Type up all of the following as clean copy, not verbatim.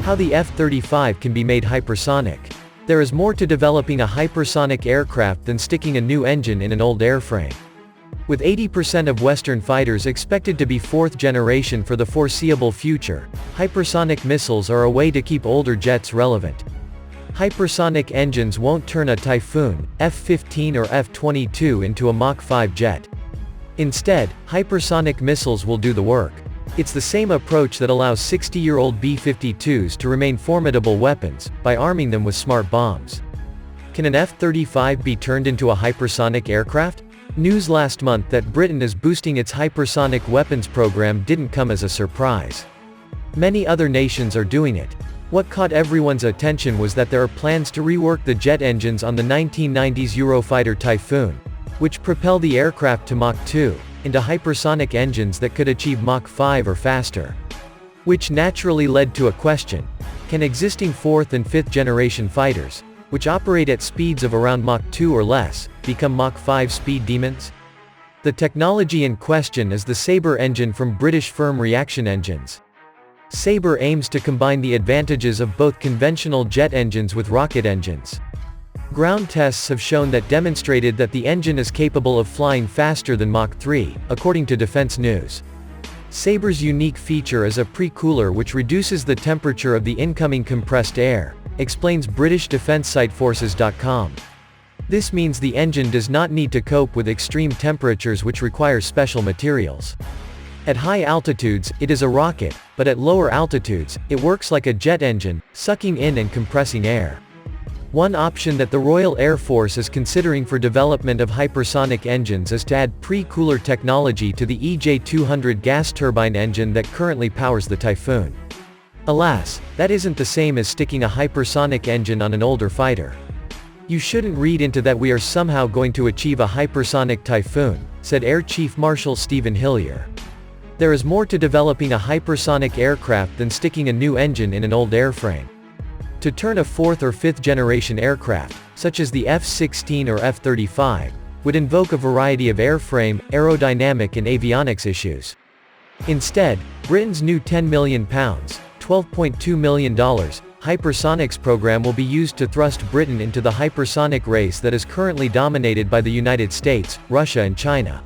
How the F-35 can be made hypersonic. There is more to developing a hypersonic aircraft than sticking a new engine in an old airframe. With 80% of Western fighters expected to be fourth generation for the foreseeable future, hypersonic missiles are a way to keep older jets relevant. Hypersonic engines won't turn a Typhoon, F-15 or F-22 into a Mach 5 jet. Instead, hypersonic missiles will do the work. It's the same approach that allows 60-year-old B-52s to remain formidable weapons, by arming them with smart bombs. Can an F-35 be turned into a hypersonic aircraft? News last month that Britain is boosting its hypersonic weapons program didn't come as a surprise. Many other nations are doing it. What caught everyone's attention was that there are plans to rework the jet engines on the 1990s Eurofighter Typhoon, which propel the aircraft to Mach 2, into hypersonic engines that could achieve Mach 5 or faster. Which naturally led to a question: can existing 4th and 5th generation fighters, which operate at speeds of around Mach 2 or less, become Mach 5 speed demons? The technology in question is the Sabre engine from British firm Reaction Engines. Sabre aims to combine the advantages of both conventional jet engines with rocket engines. Ground tests have shown that demonstrated that the engine is capable of flying faster than Mach 3, according to Defense News. Sabre's unique feature is a pre-cooler which reduces the temperature of the incoming compressed air, explains British defense site forces.com. This means the engine does not need to cope with extreme temperatures which require special materials. At high altitudes, it is a rocket, but at lower altitudes, it works like a jet engine, sucking in and compressing air. One option that the Royal Air Force is considering for development of hypersonic engines is to add pre-cooler technology to the EJ-200 gas turbine engine that currently powers the Typhoon. Alas, that isn't the same as sticking a hypersonic engine on an older fighter. You shouldn't read into that we are somehow going to achieve a hypersonic Typhoon, said Air Chief Marshal Stephen Hillier. There is more to developing a hypersonic aircraft than sticking a new engine in an old airframe. To turn a 4th or 5th generation aircraft, such as the F-16 or F-35, would invoke a variety of airframe, aerodynamic and avionics issues. Instead, Britain's new £10 million, $12.2 million, hypersonics program will be used to thrust Britain into the hypersonic race that is currently dominated by the United States, Russia and China.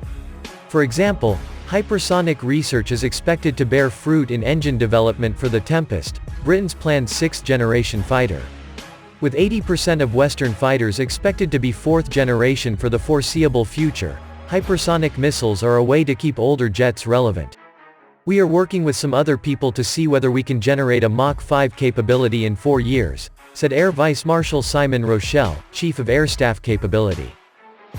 For example, hypersonic research is expected to bear fruit in engine development for the Tempest, Britain's planned 6th generation fighter. With 80% of Western fighters expected to be 4th generation for the foreseeable future, hypersonic missiles are a way to keep older jets relevant. We are working with some other people to see whether we can generate a Mach 5 capability in 4 years, said Air Vice Marshal Simon Rochelle, Chief of Air Staff Capability.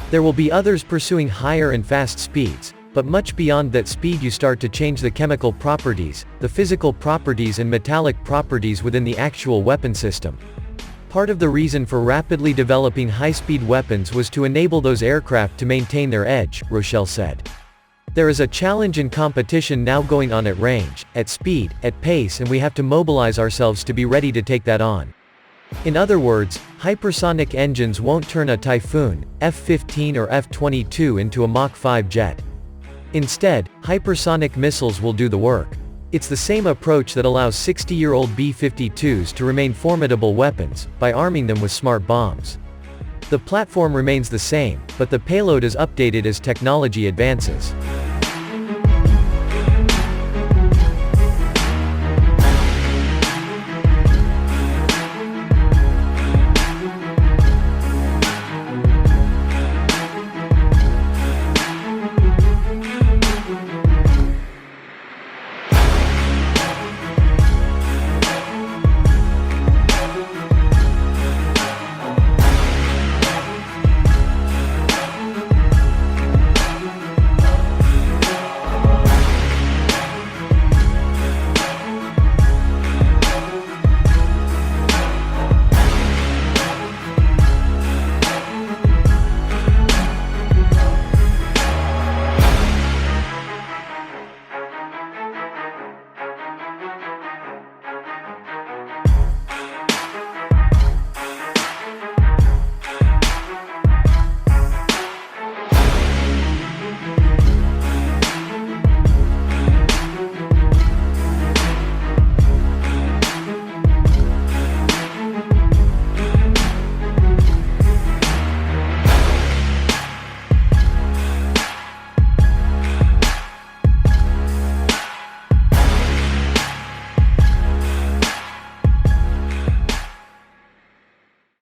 There will be others pursuing higher and fast speeds, but much beyond that speed you start to change the chemical properties, the physical properties and metallic properties within the actual weapon system. Part of the reason for rapidly developing high-speed weapons was to enable those aircraft to maintain their edge, Rochelle said. There is a challenge and competition now going on at range, at speed, at pace, and we have to mobilize ourselves to be ready to take that on. In other words, hypersonic engines won't turn a Typhoon, F-15 or F-22 into a Mach 5 jet. Instead, hypersonic missiles will do the work. It's the same approach that allows 60-year-old B-52s to remain formidable weapons, by arming them with smart bombs. The platform remains the same, but the payload is updated as technology advances.